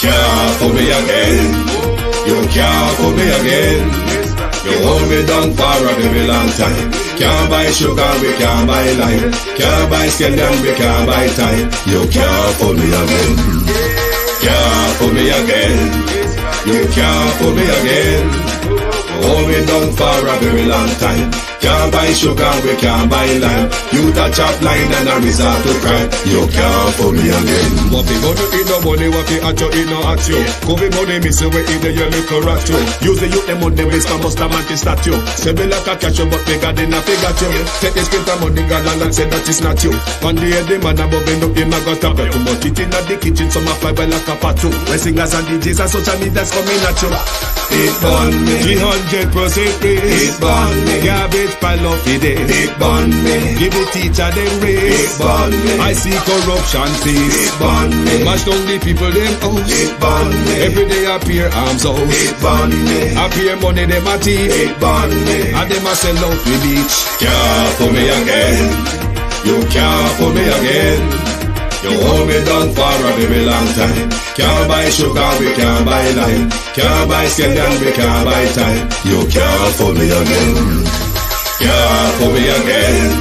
Can't fool me again. You can't fool me again. You hold me down for a very long time. Can't buy sugar, we can't buy lime. Can't buy scallion, we can't buy time. You can't fool me again. Can't fool me again. You can't fool me again. Hold me down for a very long time. Can't buy sugar, we can't buy lime. You touch up line and a resort to crime. You can't fool me again. What we gonna eat no money, what we at you, eat no at you. Covid money, miss away in the yellow rat you. Use the youth, them money, waste and must have anti-statue. Say me like a catch you, but bigger than a figure you. Take the sprint of money, girl, and say that is not you. One day the man above end up in my gut up. Too much it in the kitchen, some of fly like a patu. When singers and DJs and social media's coming at you. It burn me 300% raise. It burn me. Garbage pile of the day. It burn me. Give the teacher them raise. It burn me. I see corruption cease. It burn me. Mash down the people them house. It burn me. Every day appear arms out. It burn me. Appear money them a thief. It burn me. And them a sell out with each. Can't fool me again. You can't fool me again. You hold me down for a very long time. Can't buy sugar, we can't buy lime. Can't buy scallion, we can't buy time. You can't fool me again. Can't fool me again.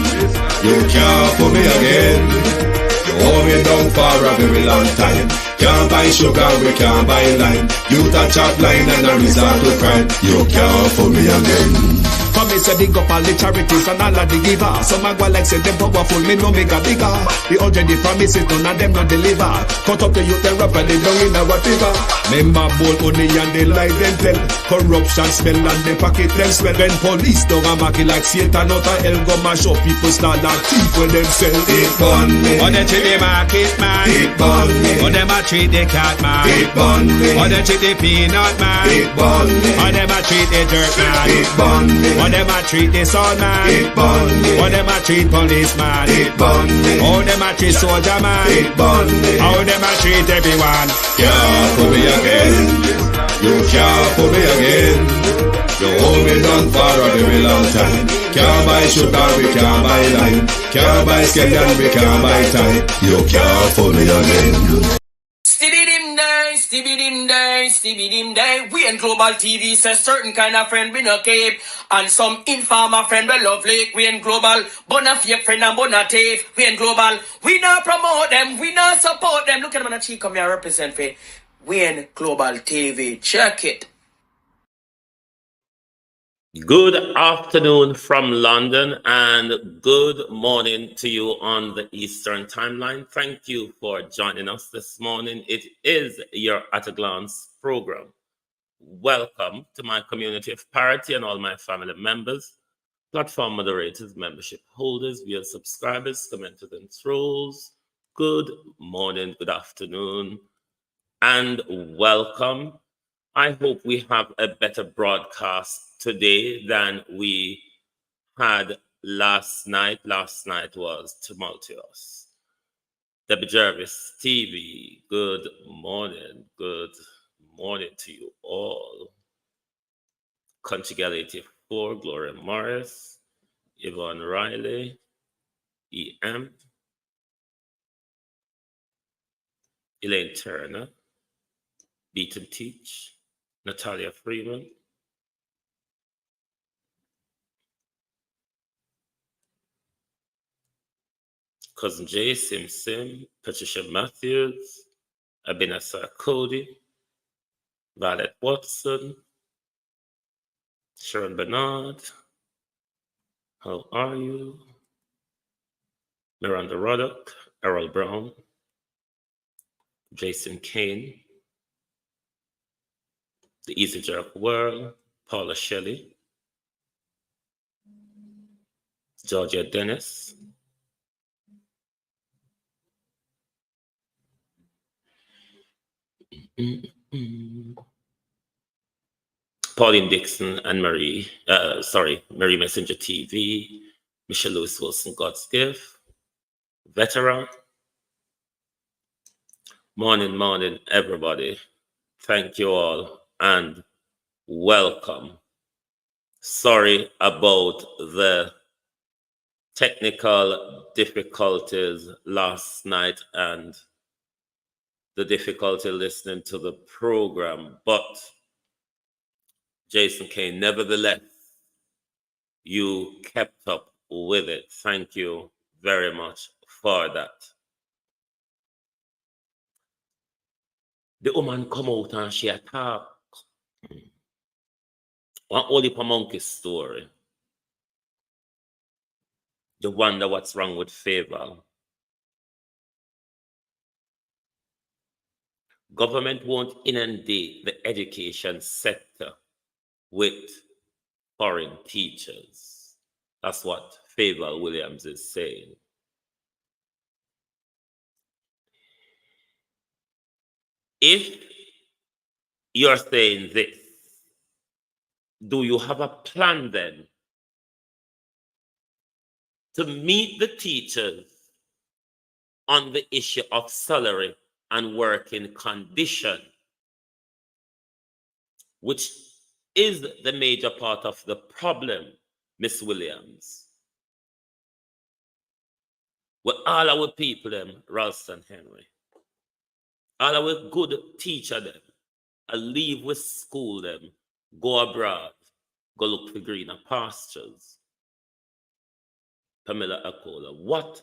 You can't fool me again. You hold me down for a very long time. Can't buy sugar, we can't buy lime. You touch up line and a resort to crime. You can't fool me again. Come me say big up all the charities and all of the givers. Some a go like say them powerful, me no make a bigger. The 100 the promises, none of them not deliver. Cut up the youth, they rap and they down in a whatever. Member bowl money and they lie them tell. Corruption smell and they pocket them swell. When police don't a market like Satan out of hell, go mash up people start like thief when them sell. It burn me. Or they treat the market man. It burn me. Or them a treat the cat man. It burn me. Or they treat the peanut man. It burn me. Or them a treat the dirt man. It burn me. Or them a treat the soul man. It burn me. Or them a treat policeman. It burn me. How them a treat soldier man. It burn me. How them a treat everyone. Can't fool me again. You can't fool me again. You hold me down for a very long time. Can't buy sugar, we can't buy lime. Can't buy scallion, we can't buy time. You can't fool me again. Stevie dim day. We in Global TV says certain kind of friend we no keep. And some informer friend we lovely. We in Global, bona fake friend and bona tape. We in Global, we not promote them, we not support them. Look at them on the cheek, come here represent for we in Global TV. Check it. Good afternoon from London and good morning to you on the Eastern Timeline. Thank you for joining us this morning. It is your At a Glance program. Welcome to my community of parity and all my family members, platform moderators, membership holders, via subscribers, commenters and trolls. Good morning, good afternoon, and welcome. I hope we have a better broadcast today than we had last night. Last night was tumultuous. Debbie Jarvis TV, good morning. Good morning to you all. Country Gal 84, Gloria Morris, Yvonne Riley, EM, Elaine Turner, Beat and Teach, Natalia Freeman, Cousin Jay, Sim, Patricia Matthews, Abinasa Cody, Violet Watson, Sharon Bernard, how are you? Miranda Ruddock, Errol Brown, Jason Kane, The Easy Jerk World, Paula Shelley, Georgia Dennis, Pauline Dixon and Mary Messenger TV, Michelle Lewis Wilson, God's Gift, Veteran. Morning, everybody. Thank you all and welcome. Sorry about the technical difficulties last night and the difficulty listening to the program, but Jason Kane, nevertheless, you kept up with it. Thank you very much for that. The woman come out and she attack. One only monkey story. You wonder what's wrong with Favor. Government won't inundate the education sector with foreign teachers. That's what Favor Williams is saying. If you're saying this, do you have a plan then to meet the teachers on the issue of salary and working condition, which is the major part of the problem, Miss Williams? Well, all our people, them, Ralston Henry, all our good teacher, them, I leave with school, them, go abroad, go look for greener pastures. Pamela Akola, what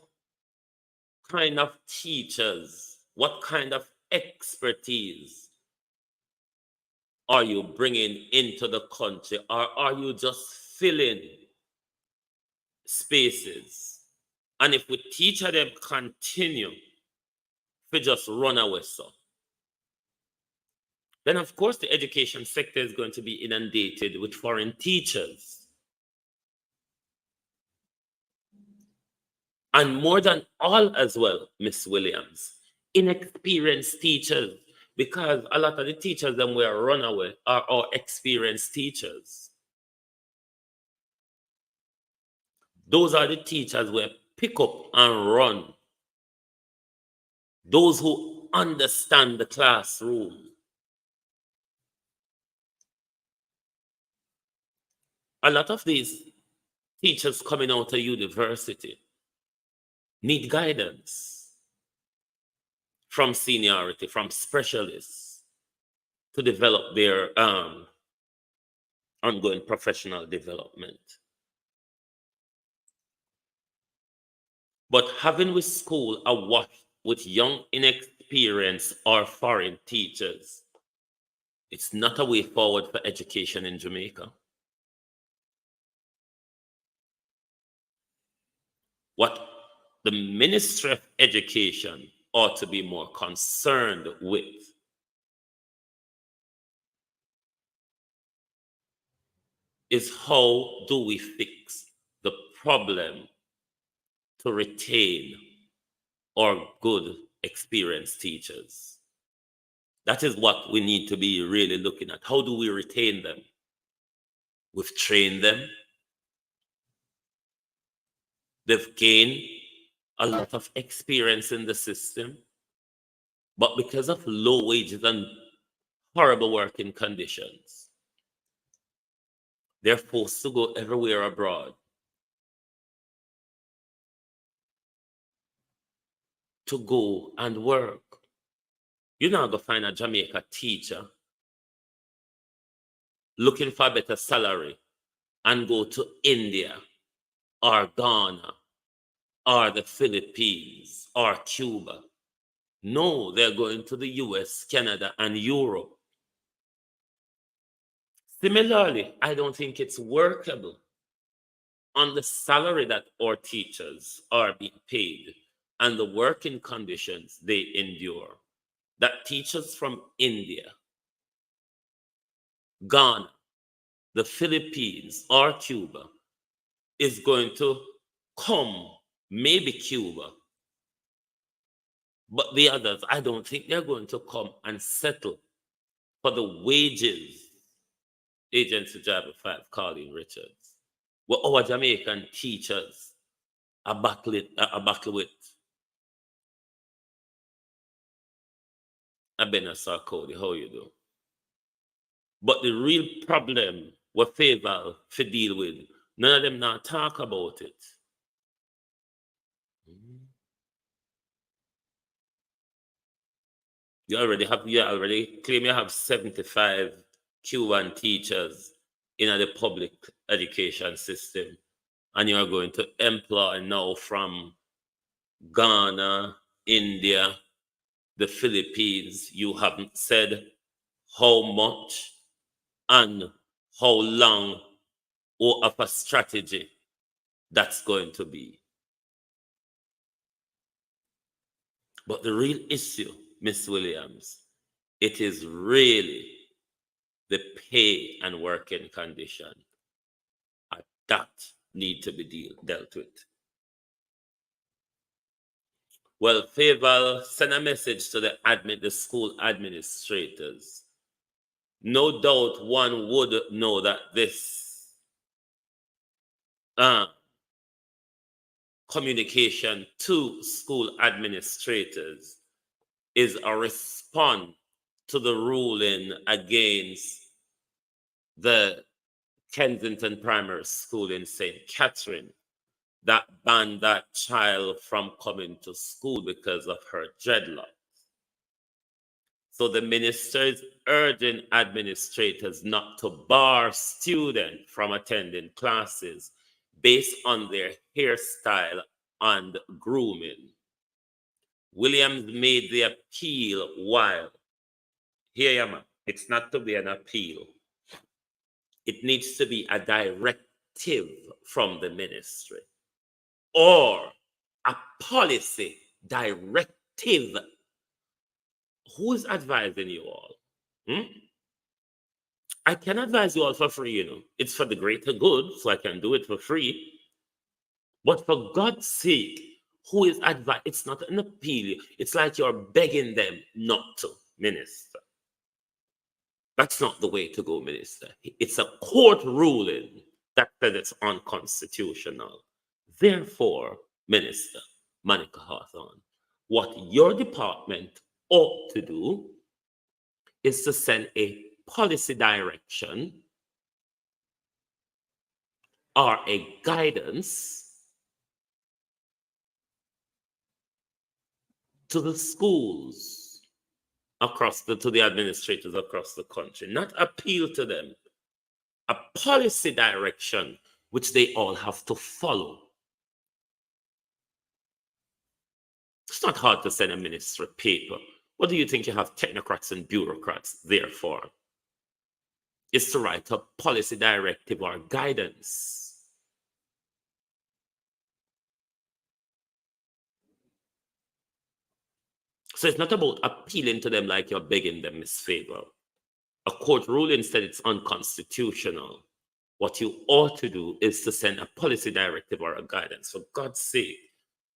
kind of teachers, what kind of expertise are you bringing into the country, or are you just filling spaces? And if we teach them continue to just run away, so then of course the education sector is going to be inundated with foreign teachers. And more than all as well, Miss Williams, inexperienced teachers, because a lot of the teachers that were runaway are our experienced teachers. Those are the teachers who pick up and run. Those who understand the classroom. A lot of these teachers coming out of university need guidance from seniority, from specialists, to develop their ongoing professional development. But having with school awash with young, inexperienced or foreign teachers, it's not a way forward for education in Jamaica. What the Ministry of Education ought to be more concerned with is how do we fix the problem to retain our good, experienced teachers. That is what we need to be really looking at. How do we retain them? We've trained them. They've gained a lot of experience in the system, but because of low wages and horrible working conditions, they're forced to go everywhere abroad to go and work. You're not going to find a Jamaica teacher looking for a better salary and go to India or Ghana or the Philippines or Cuba. No, they're going to the US, Canada, and Europe. Similarly, I don't think it's workable on the salary that our teachers are being paid and the working conditions they endure, that teachers from India, Ghana, the Philippines, or Cuba is going to come, maybe Cuba, but the others, I don't think they're going to come and settle for the wages. Agency Driver 5, Colleen Richards. What our Jamaican teachers are battling with. Abena Sarkodi, how you do? But the real problem we favor to deal with, none of them now talk about it. You already claim you have 75 Cuban teachers in the public education system, and you are going to employ now from Ghana, India, the Philippines. You haven't said how much and how long or of a strategy that's going to be. But the real issue, Miss Williams, it is really the pay and working condition that need to be dealt with. Well, Favor, send a message to the school administrators. No doubt one would know that this communication to school administrators is a response to the ruling against the Kensington Primary School in St. Catherine that banned that child from coming to school because of her dreadlocks. So the minister is urging administrators not to bar students from attending classes based on their hairstyle and grooming. Williams made the appeal while, here you are, it's not to be an appeal. It needs to be a directive from the ministry or a policy directive. Who is advising you all? I can advise you all for free, you know. It's for the greater good, so I can do it for free. But for God's sake, who is advising? It's not an appeal. It's like you're begging them not to, minister. That's not the way to go, minister. It's a court ruling that says it's unconstitutional. Therefore, Minister Monica Hawthorne, what your department ought to do is to send a policy direction or a guidance to the schools to the administrators across the country, not appeal to them, a policy direction which they all have to follow. It's not hard to send a minister a paper. What do you think you have technocrats and bureaucrats there for? It's to write a policy directive or guidance. So it's not about appealing to them like you're begging them, Miss Favor. A court ruling said it's unconstitutional. What you ought to do is to send a policy directive or a guidance. For God's sake,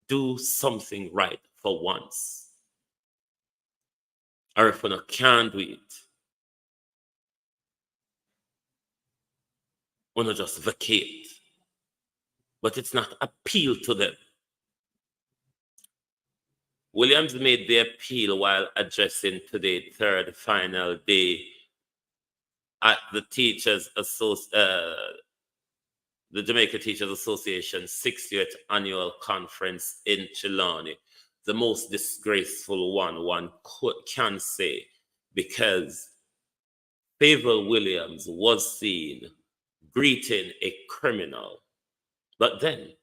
do something right for once. Or if you can't do it, want to just vacate. But it's not appeal to them. Williams made the appeal while addressing today's third final day at the Jamaica Teachers Association 60th Annual Conference in Trelawney. The most disgraceful one can say, because Favor Williams was seen greeting a criminal. But then,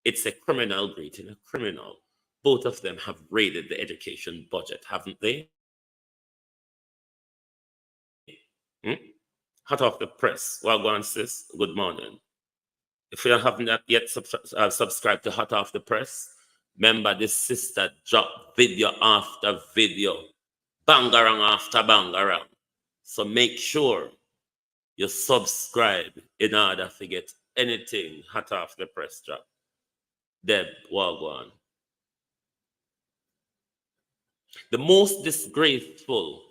it's a criminal greeting a criminal. Both of them have raided the education budget, haven't they? Hot off the press. Wagwan sis, good morning. If you haven't yet subscribed to Hot Off the Press, remember this sister dropped video after video, bangarang after bangarang. So make sure you subscribe in order to get anything Hot Off the Press drop. Deb, Wagwan. The most disgraceful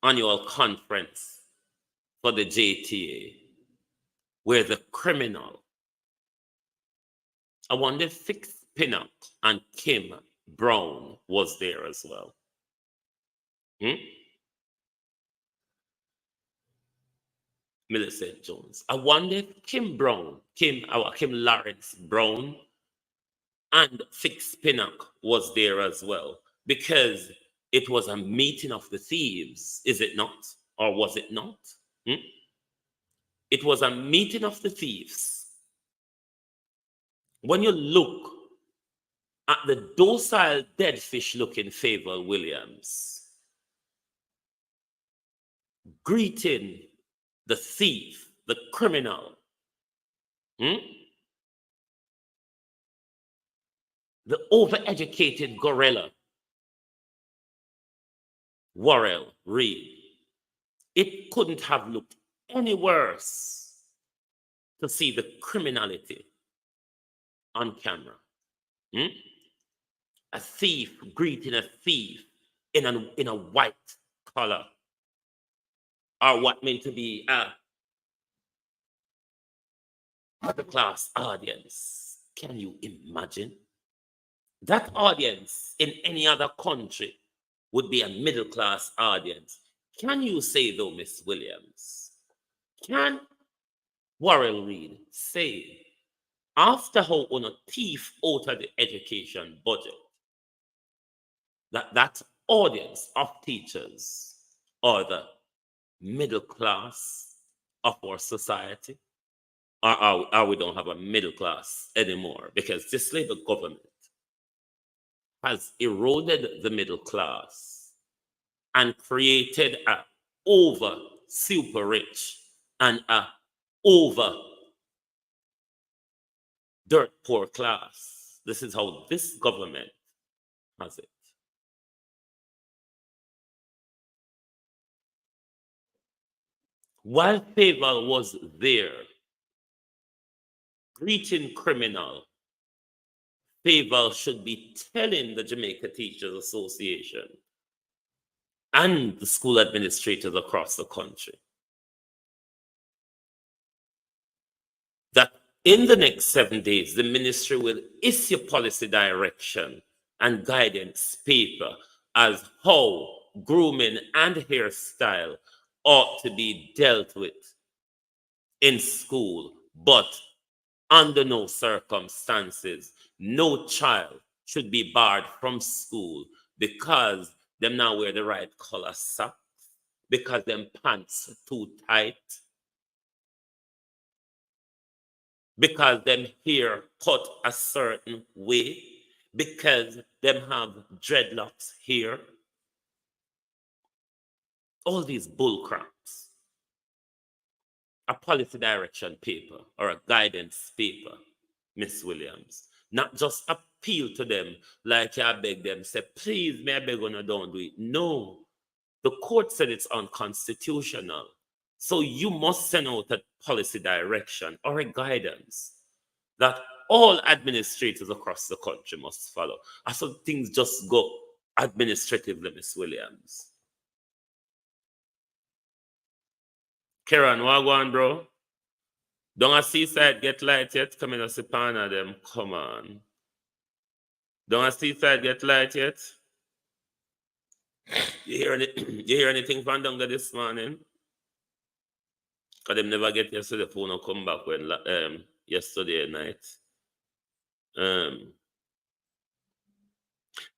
annual conference for the JTA, where the criminal, I wonder if Fix Pinnock and Kim Brown was there as well. Millicent Jones. I wonder if Kim Lawrence Brown and Fix Pinnock was there as well. because it was a meeting of the thieves, is it not? Or was it not? It was a meeting of the thieves. When you look at the docile dead fish looking Favour Williams greeting the thief, the criminal, the overeducated gorilla, Worrell Reed, it couldn't have looked any worse to see the criminality on camera. A thief greeting a thief in a white collar, or what meant to be a upper class audience. Can you imagine? That audience in any other country would be a middle class audience. Can you say though, Miss Williams? Can Worrell Reed say, after how on a thief out of the education budget, that audience of teachers are the middle class of our society? Or we don't have a middle class anymore, because this Labour government has eroded the middle class and created a over super rich and a over dirt poor class. This is how this government has it. While Favour was there greeting criminal, Favour should be telling the Jamaica Teachers Association and the school administrators across the country that in the next 7 days, the ministry will issue policy direction and guidance paper as how grooming and hairstyle ought to be dealt with in school, but under no circumstances, no child should be barred from school because them now wear the right color socks, because them pants too tight, because them hair cut a certain way, because them have dreadlocks here. All these bull craps. A policy direction paper or a guidance paper, Miss Williams. Not just appeal to them like I beg them, say, please, may I beg on, don't do it. No, the court said it's unconstitutional. So you must send out a policy direction or a guidance that all administrators across the country must follow. I saw things just go administratively, Miss Williams. Karen, what go on, bro? Don't a seaside get light yet? Come in and sip on them. Come on. Don't a seaside get light yet? You hear anything from down there this morning? Because them never get yesterday phone and come back when yesterday night.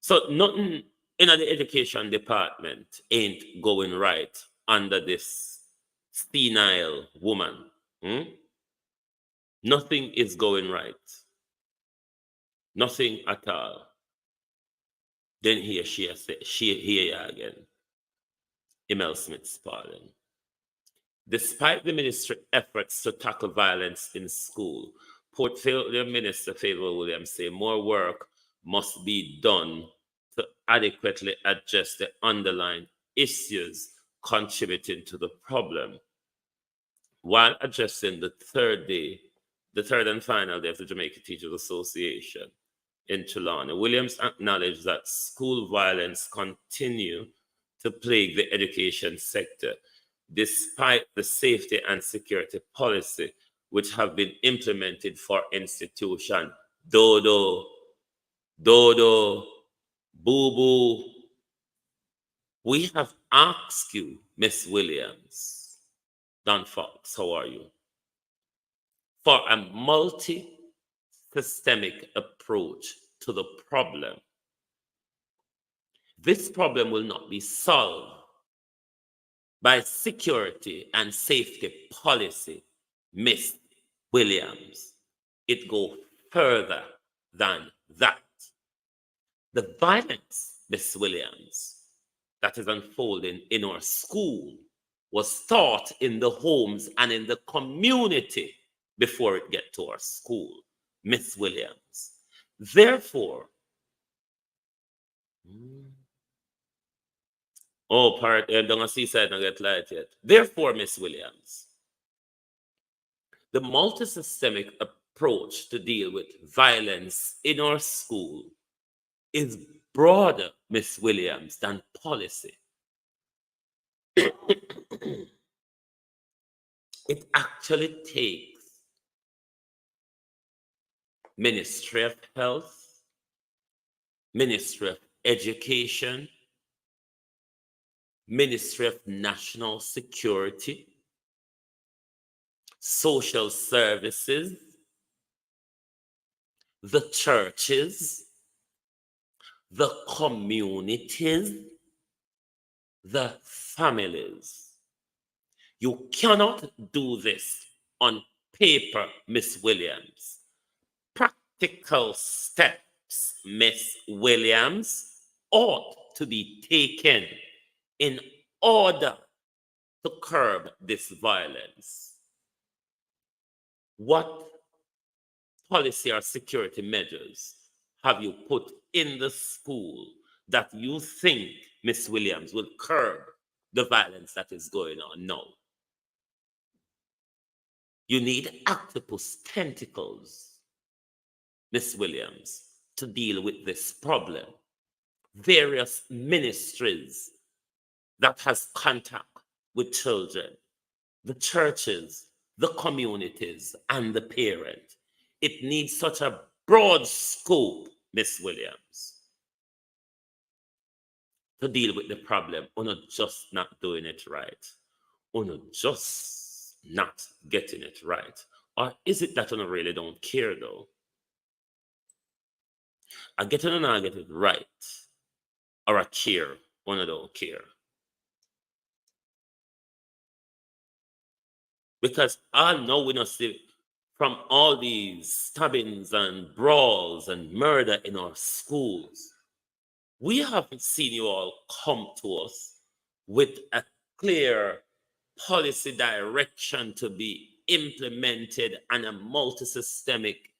So nothing in the education department ain't going right under this senile woman. Nothing is going right. Nothing at all. Then here she again. Emil Smith's pardon. Despite the ministry efforts to tackle violence in school, Portfolio Minister Favour Williams say more work must be done to adequately address the underlying issues contributing to the problem. While addressing the third and final day of the Jamaica Teachers Association in Trelawney, Williams acknowledged that school violence continue to plague the education sector, despite the safety and security policy which have been implemented for institution. Dodo, boo-boo. We have asked you, Miss Williams, Don Fox, how are you? For a multi-systemic approach to the problem. this problem will not be solved by security and safety policy, Miss Williams. It goes further than that. The violence, Miss Williams, that is unfolding in our school was taught in the homes and in the community before it get to our school, Miss Williams. Therefore, don't see side not get light yet. Therefore, Miss Williams, the multisystemic approach to deal with violence in our school is broader, Miss Williams, than policy. It actually takes Ministry of Health, Ministry of Education, Ministry of National Security, Social Services, the churches, the communities, the families. You cannot do this on paper, Miss Williams. Practical steps, Miss Williams, ought to be taken in order to curb this violence. What policy or security measures have you put in the school that you think, Miss Williams, will curb the violence that is going on now? You need octopus tentacles, Miss Williams, to deal with this problem. Various ministries that has contact with children, the churches, the communities, and the parent. It needs such a broad scope, Miss Williams, to deal with the problem. Or not just not doing it right. Or not just not getting it right. Or is it that you really don't care though? I get it and I get it right. Or I care, or I don't care. Because I know we not see from all these stabbings and brawls and murder in our schools, we haven't seen you all come to us with a clear policy direction to be implemented and a multi-systemic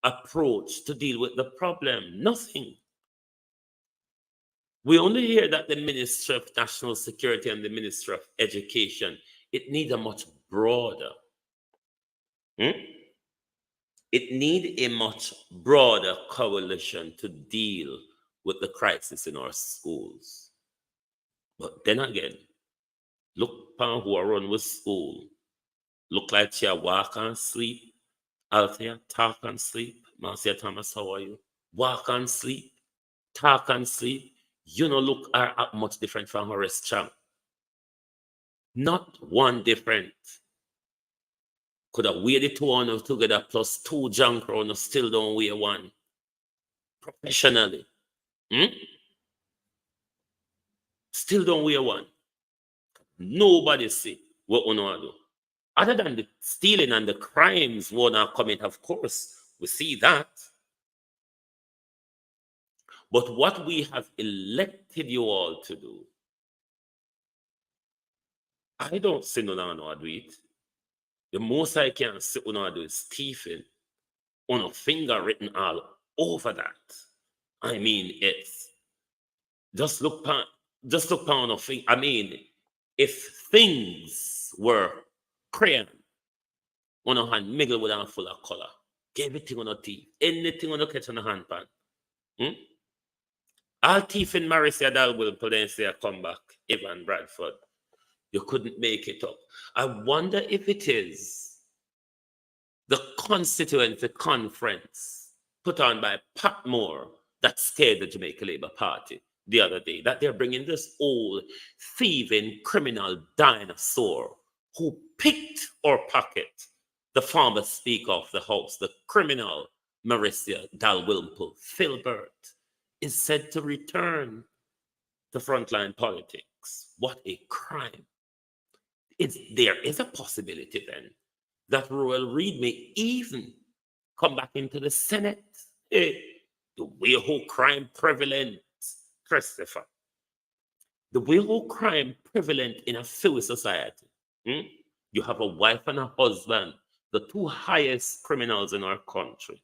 approach to deal with the problem. Nothing. We only hear that the Ministry of National Security and the Ministry of Education, it needs a much broader. It needs a much broader coalition to deal with the crisis in our schools. But then again, look upon who are run with school. Look like you walk and sleep. Althea, talk and sleep. Marcia Thomas, how are you? Walk and sleep. Talk and sleep. You know, look are much different from Horace Chang. Not one different. Could have weighed the two on together plus two junk round, still don't weigh one. Professionally. Still don't weigh one. Nobody see what we do. Other than the stealing and the crimes we not commit, of course, we see that. But what we have elected you all to do, I don't see no one do it. The most I can see do is thieving on a finger written all over that. I mean, it's just look on a thing. I mean, if things were crayon on a hand, miggle with a full of color, everything on a teeth, anything on a catch on a hand pan. All thief in Marissa Dal will potentially come back, Evan Bradford. You couldn't make it up. I wonder if it is the constituency conference put on by Pat Moore that scared the Jamaica Labour Party the other day, that they're bringing this old thieving criminal dinosaur who picked our pocket, the former Speaker of the House, the criminal Marissa Dalrymple Filbert, is said to return. to frontline politics. What a crime. There is a possibility then that Royal Reid may even come back into the Senate. The way how crime prevalent, Christopher. The way how crime prevalent in a free society. You have a wife and a husband, the two highest criminals in our country,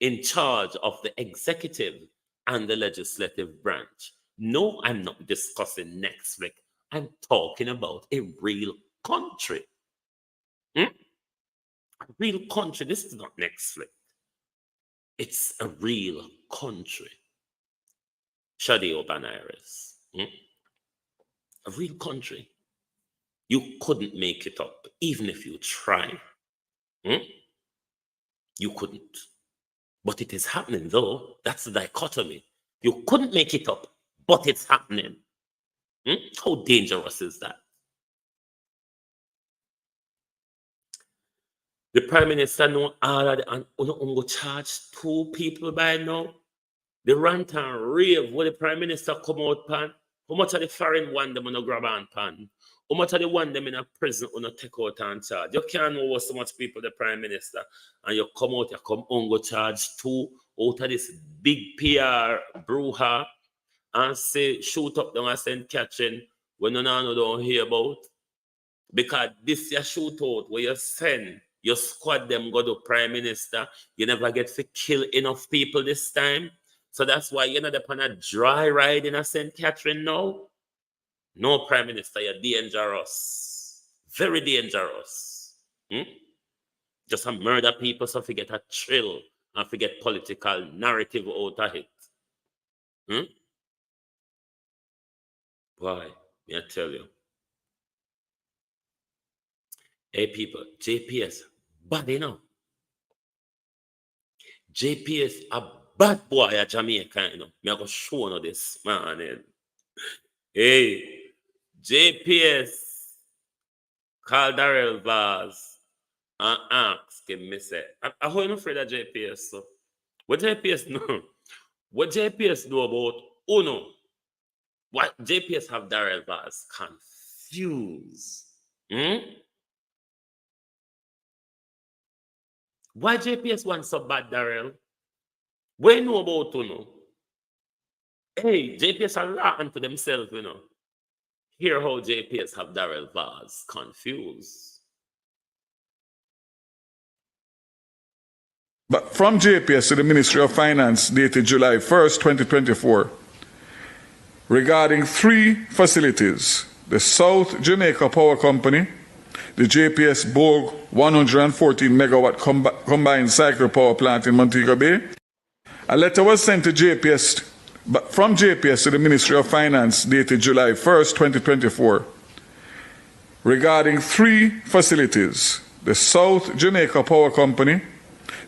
in charge of the executive and the legislative branch. No, I'm not discussing Netflix. I'm talking about a real country. A real country. This is not Netflix. It's a real country. Shadi Obaniris. A real country. You couldn't make it up, even if you try. You couldn't. But it is happening, though. That's the dichotomy. You couldn't make it up, but it's happening. How dangerous is that? The Prime Minister know all of the and go charge 2 people by now. The rant and rave where the Prime Minister come out pan. How much of the foreign one them on grab and pan? How much of the one them in a prison on take out and charge? You can't know what so much people the Prime Minister and you come out, you come on go charge 2 out of this big PR brouhaha and say shoot up down and send catching when none of don't hear about. Because this your shootout where you send your squad them go to Prime Minister, you never get to kill enough people this time. So that's why you're not upon a dry ride in a St. Catherine now. No, Prime Minister, you're dangerous. Very dangerous. Just a murder people so forget a thrill and forget political narrative out of it. Why? May I tell you? Hey people, JPS, bad enough. JPS, a bad boy at Jamaica, you know. Me I go show you this, man. Hey, JPS, call Darrell Vaz and ask him, me say, I heard afraid of JPS, so. What JPS know? What JPS know about Uno? What JPS have Darrell Vaz confused? Why JPS wants so bad, Darrell? We know about Uno. Hey, JPS are lying to themselves, you know. Hear how JPS have Darrell Vaz confused. But from JPS to the Ministry of Finance dated July 1st, 2024, regarding 3 facilities, the South Jamaica Power Company, the JPS Borg 114 megawatt combined cycle power plant in Montego Bay. A letter was sent to JPS, but from JPS to the Ministry of Finance dated July 1st, 2024, regarding 3 facilities, the South Jamaica Power Company,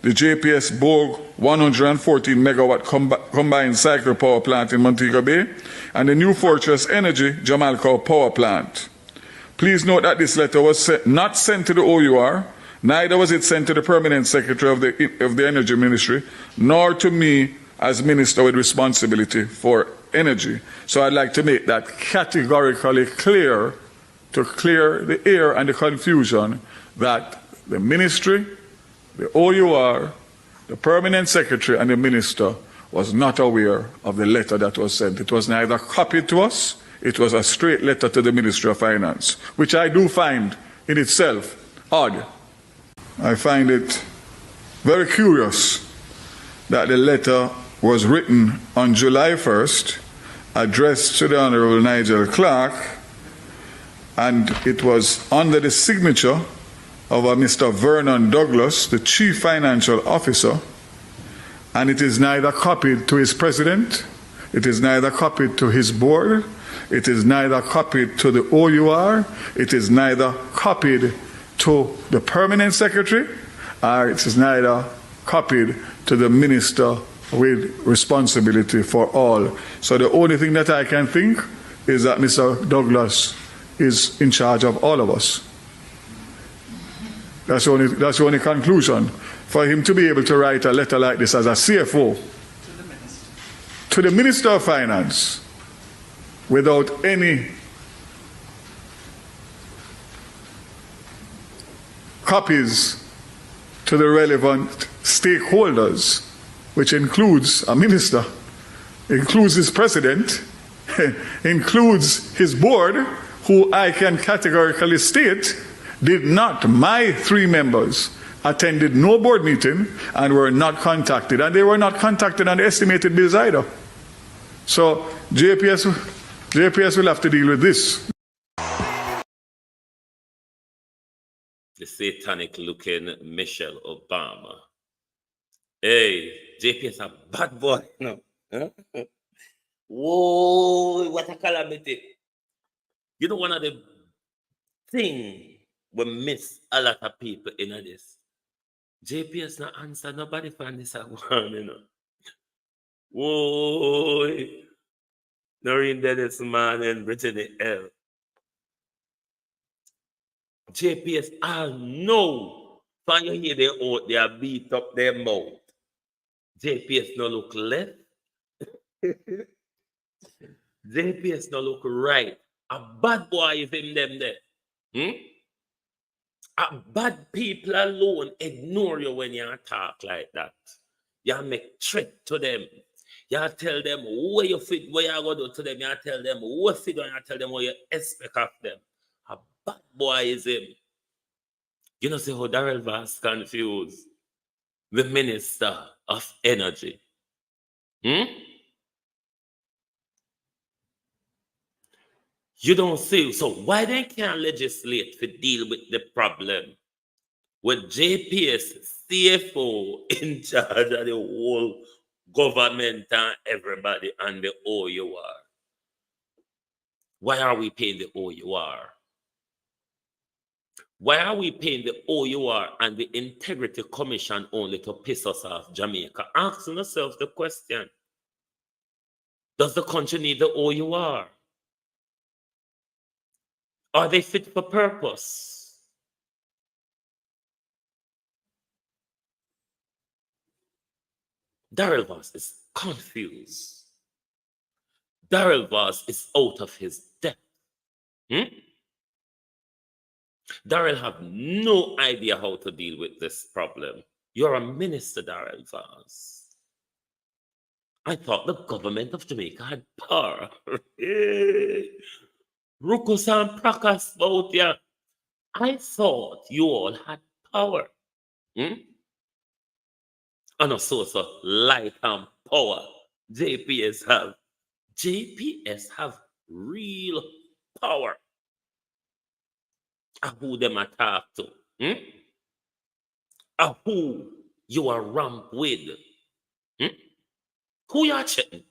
the JPS Borg 114 megawatt combined cycle power plant in Montego Bay, and the New Fortress Energy Jamalco Power Plant. Please note that this letter was not sent to the OUR, neither was it sent to the Permanent Secretary of the Energy Ministry, nor to me as Minister with responsibility for energy. So I'd like to make that categorically clear to clear the air and the confusion that the Ministry, the OUR, the Permanent Secretary and the Minister was not aware of the letter that was sent. It was neither copied to us, it was a straight letter to the Ministry of Finance, which I do find in itself odd. I find it very curious that the letter was written on July 1st, addressed to the Honorable Nigel Clark, and it was under the signature of a Mr. Vernon Douglas, the Chief Financial Officer, and it is neither copied to his president, it is neither copied to his board, it is neither copied to the OUR, it is neither copied to the Permanent Secretary, or it is neither copied to the Minister with responsibility for all. So the only thing that I can think is that Mr. Douglas is in charge of all of us. That's the only conclusion. For him to be able to write a letter like this as a CFO to the Minister of Finance, without any copies to the relevant stakeholders, which includes a minister, includes his president, includes his board, who I can categorically state did not, my 3 members, attended no board meeting and were not contacted. And they were not contacted on the estimated bills either. So JPS will have to deal with this. The satanic looking Michelle Obama. Hey, JPS a bad boy, no? Huh? Whoa, what a calamity. You know, one of the things we miss a lot of people in this. JPS not answer nobody from this one, you know. Whoa, Noreen Dennis man and Brittany L. JPS, I know. When you hear them out, they are beat up their mouth. JPS no look left. JPS no look right. A bad boy is in them there. A bad people alone ignore you when you talk like that. You make threat to them. You tell them where you fit, where you go do to them. You tell them what fit and you tell them what you expect of them. A bad boy is him. You know, see how Darrell Vass confused the Minister of Energy. You don't see. So why they can't legislate to deal with the problem with JPS CFO in charge of the whole government and everybody and the OUR? Why are we paying the OUR? Why are we paying the OUR and the Integrity Commission only to piss us off, Jamaica? Asking ourselves the question, does the country need the OUR? Are they fit for purpose? Darrell Vass is confused. Darrell Vass is out of his depth. Darrell have no idea how to deal with this problem. You're a minister, Darrell Vass. I thought the government of Jamaica had power. Rukus and Prakas about ya. I thought you all had power. And a source of light and power. JPS have. JPS have real power. Who them attack to? Who you are ramp with? Who you are checking?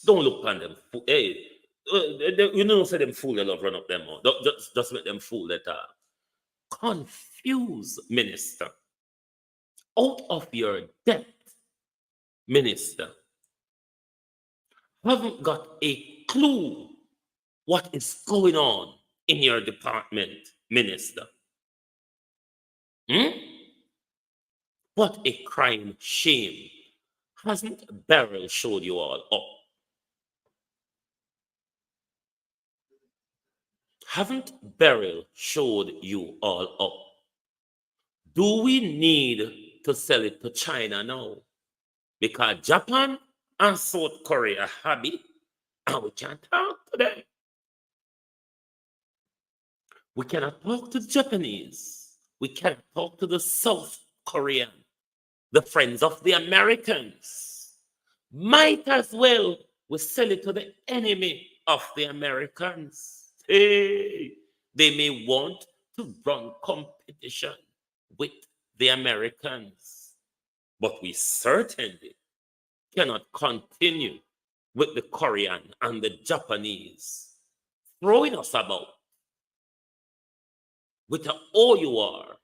Don't look on them. Hey, you know, say them fool, they love run up them out. Just make them fool that confuse, minister. Out of your depth, minister. Haven't got a clue what is going on in your department, minister. What a crying shame. Hasn't Beryl showed you all up? Haven't Beryl showed you all up? Do we need to sell it to China now? Because Japan and South Korea have it, and we can't talk to them. We cannot talk to the Japanese. We cannot talk to the South Korean, the friends of the Americans. Might as well we sell it to the enemy of the Americans. Hey, they may want to run competition with the Americans, but we certainly cannot continue with the Korean and the Japanese throwing us about with the OUR,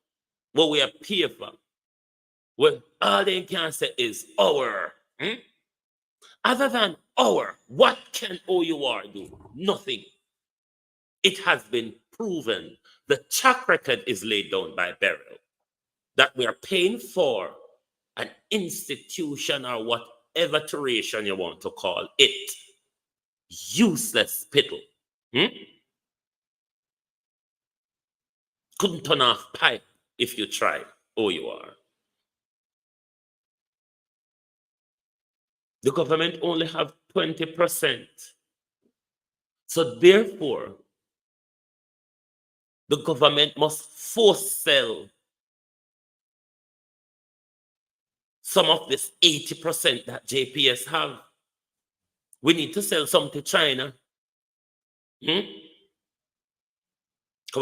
what we appear for, well, all they can say is our. Other than our, what can OUR do? Nothing. It has been proven, the track record is laid down by Beryl, that we are paying for an institution or whatever iteration you want to call it. Useless piddle. Couldn't turn off pipe if you tried. Oh, you are. The government only have 20%. So therefore, the government must force sell some of this 80% that JPS have. We need to sell some to China. We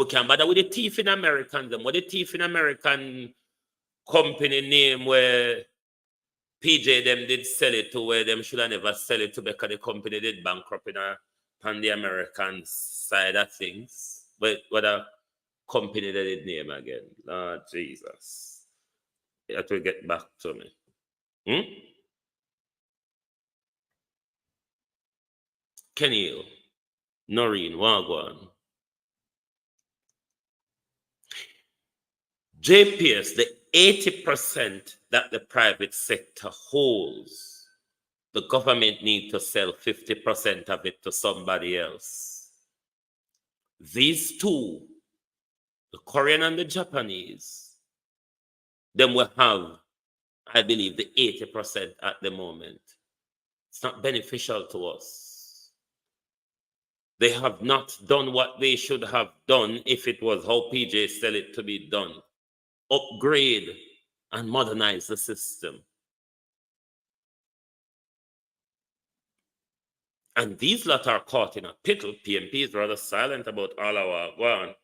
can't bother with the thief in American. What the thief in American company name where PJ them did sell it to, where them should have never sell it to because the company did bankrupt on the American side of things. But what a company that did name again? Lord Jesus. You have to get back to me. Kenny, Noreen, Wagwan. JPS, the 80% that the private sector holds, the government needs to sell 50% of it to somebody else. These two, the Korean and the Japanese, them will have, I believe, the 80% at the moment. It's not beneficial to us. They have not done what they should have done if it was how PJ sell it to be done. Upgrade and modernize the system. And these lot are caught in a pickle. PMP is rather silent about all our one.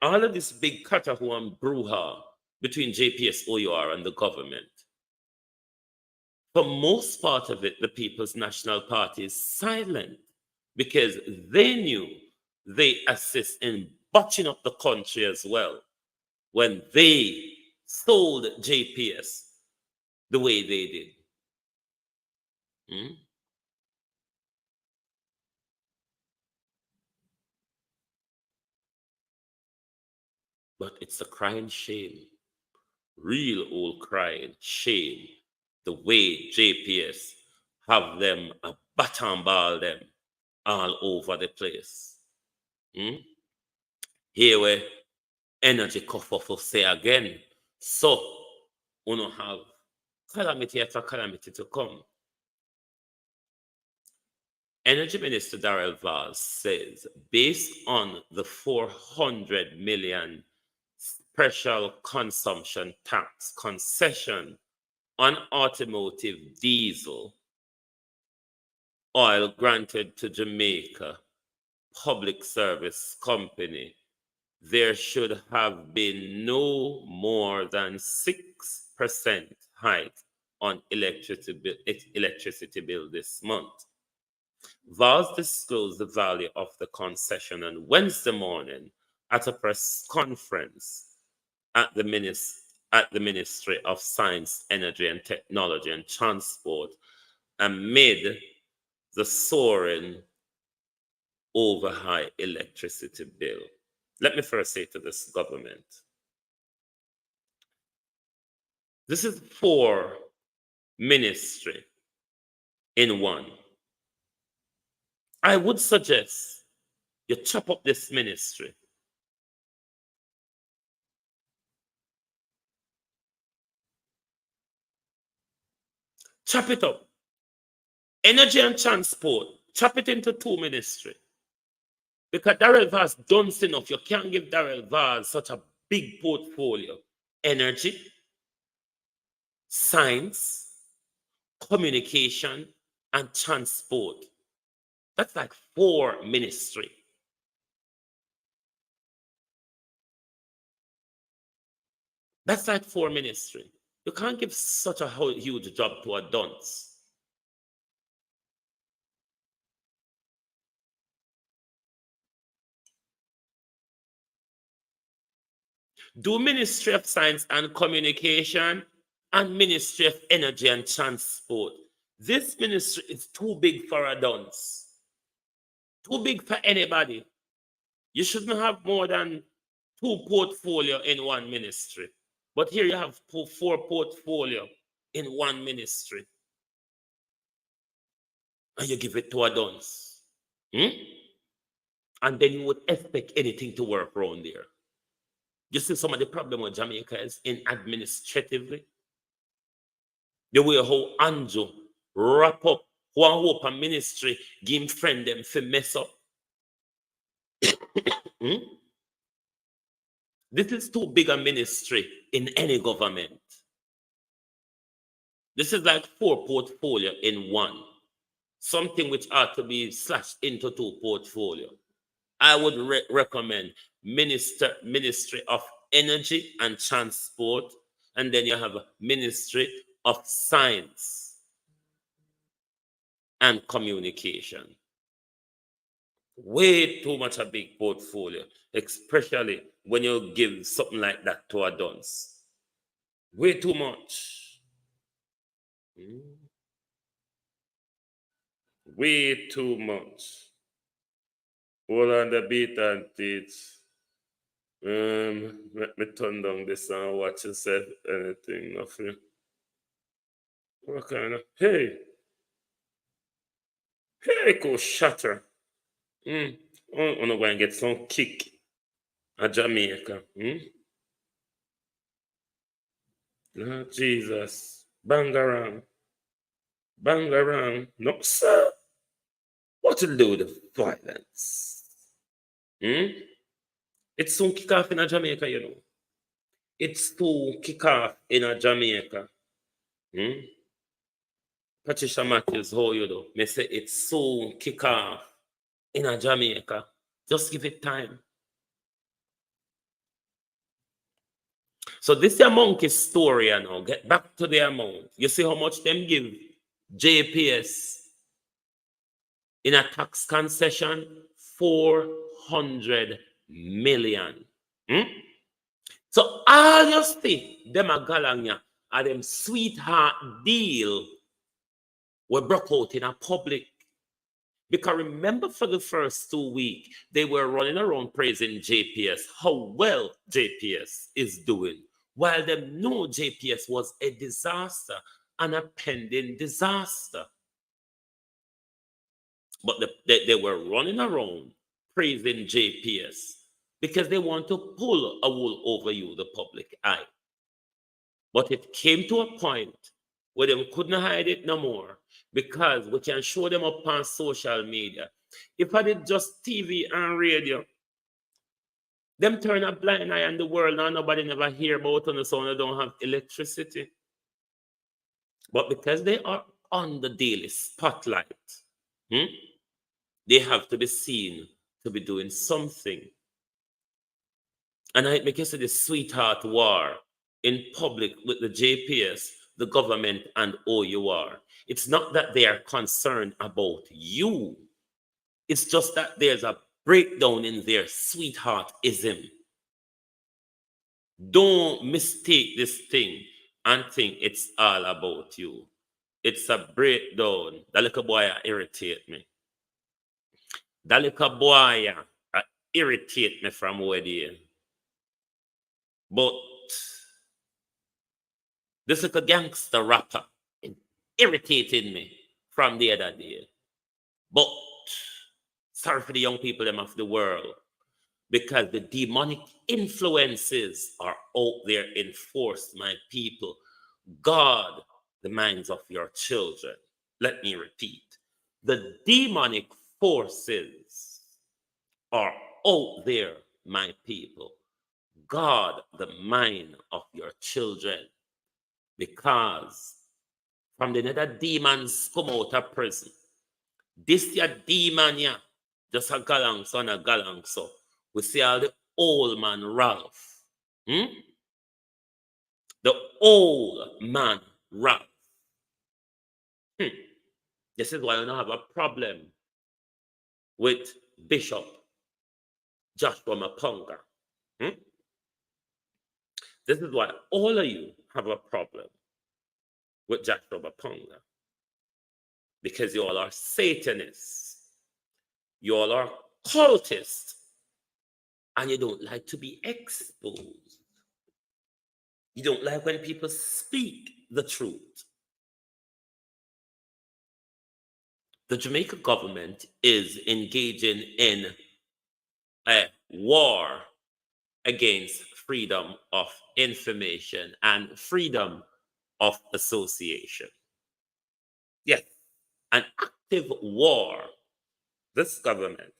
All of this big katahu and brouhaha between JPS, OUR, and the government. For most part of it, the People's National Party is silent because they knew they assist in botching up the country as well when they sold JPS the way they did. But it's a crying shame, real old crying shame, the way JPS have them a baton ball them all over the place. Here where energy for say again, so we don't have calamity after calamity to come. Energy Minister Darrell Vaz says, based on the 400 million special consumption tax concession on automotive diesel oil granted to Jamaica Public Service Company, there should have been no more than 6% hike on electricity bill this month. Vaz disclosed the value of the concession on Wednesday morning at a press conference at the Ministry of Science, Energy and Technology and Transport amid the soaring over high electricity bill. Let me first say to this government, this is 4 ministries in one. I would suggest you chop up this ministry. Chop it up. Energy and transport, chop it into 2 ministries. Because Darrell Vaz done enough. You can't give Darrell Vaz such a big portfolio. Energy, science, communication, and transport. That's like 4 ministries. That's like 4 ministries. You can't give such a huge job to a dunce. Do Ministry of Science and Communication and Ministry of Energy and Transport. This ministry is too big for a dunce. Too big for anybody. You shouldn't have more than 2 portfolio in 1 ministry. But here you have 4 portfolio in 1 ministry. and you give it to a dunce. And then you would expect anything to work around there. You see some of the problem with Jamaica is in administratively. The way how Andrew wrap up one hope and ministry, give him friend them for mess up. This is too big a ministry in any government. This is like 4 portfolio in one. Something which ought to be slashed into 2 portfolio. I would recommend Ministry of Energy and Transport, and then you have a Ministry of Science and Communication. Way too much a big portfolio, especially when you give something like that to a dunce. Way too much. Way too much. Hold on the beat and teach. Let me turn down this and watch you say anything. Nothing. What kind of hey, go shatter. I'm gonna go and get some kick at Jamaica. Lord Jesus. Bangarang. No, sir. What to do with the violence? It's soon kick off in a Jamaica, you know. It's soon kick off in a Jamaica. Patricia Matthews, how you do? Me say it's soon kick off in a Jamaica. Just give it time. So this is a monkey story, you know. Get back to the amount. You see how much them give JPS in a tax concession? 400 million. So all you see, them a galanya are them sweetheart deal were broke out in a public. Because remember, for the first 2 weeks, they were running around praising JPS, how well JPS is doing, while they know JPS was a disaster and a pending disaster. But they were running around praising JPS because they want to pull a wool over you, the public eye. But it came to a point where they couldn't hide it no more, because we can show them up on social media. If I did just TV and radio, them turn a blind eye in the world and nobody never hear about on the sound they don't have electricity. But because they are on the daily spotlight, they have to be seen to be doing something. And I make you see the sweetheart war in public with the JPS, the government, and OUR. It's not that they are concerned about you. It's just that there's a breakdown in their sweetheartism. Don't mistake this thing and think it's all about you. It's a breakdown. That little boy irritate me. That little boy irritate me from where they. But this little gangster rapper irritated me from the other day. But sorry for the young people them of the world, because the demonic influences are out there in force, my people. Guard the minds of your children. Let me repeat. The demonic forces are out there, my people. Guard the mind of your children, because from the nether demons come out of prison. This your demon, yeah, just a galang so and a galang so. We see all the old man Ralph. The old man Ralph. This is why you don't have a problem with Bishop Joshua Mapunga. This is why all of you have a problem with Joshua Mapunga. Because you all are Satanists. You all are cultists. And you don't like to be exposed. You don't like when people speak the truth. the Jamaican government is engaging in a war against freedom of information and freedom of association. Yes, an active war this government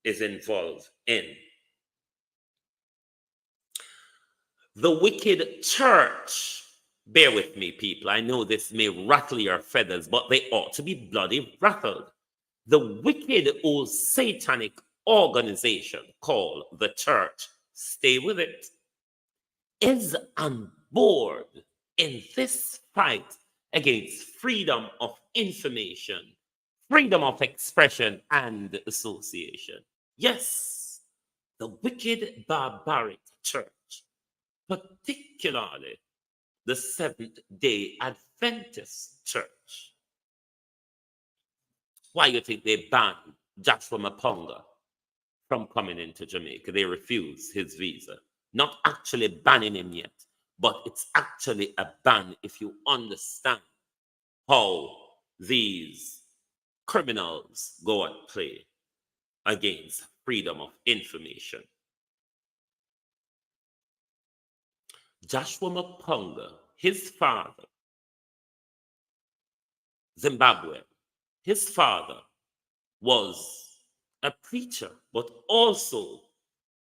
is involved in. The wicked church, bear with me, people. I know this may rattle your feathers, but they ought to be bloody rattled. The wicked old satanic organization called the church, stay with it, is on board in this fight against freedom of information, freedom of expression and association. Yes, the wicked barbaric church, particularly the Seventh-day Adventist church. Why you think they banned Joshua Maponga from coming into Jamaica? They refused his visa. Not actually banning him yet, but it's actually a ban if you understand how these criminals go at play against freedom of information. Joshua Maponga, his father, Zimbabwe, his father was a preacher, but also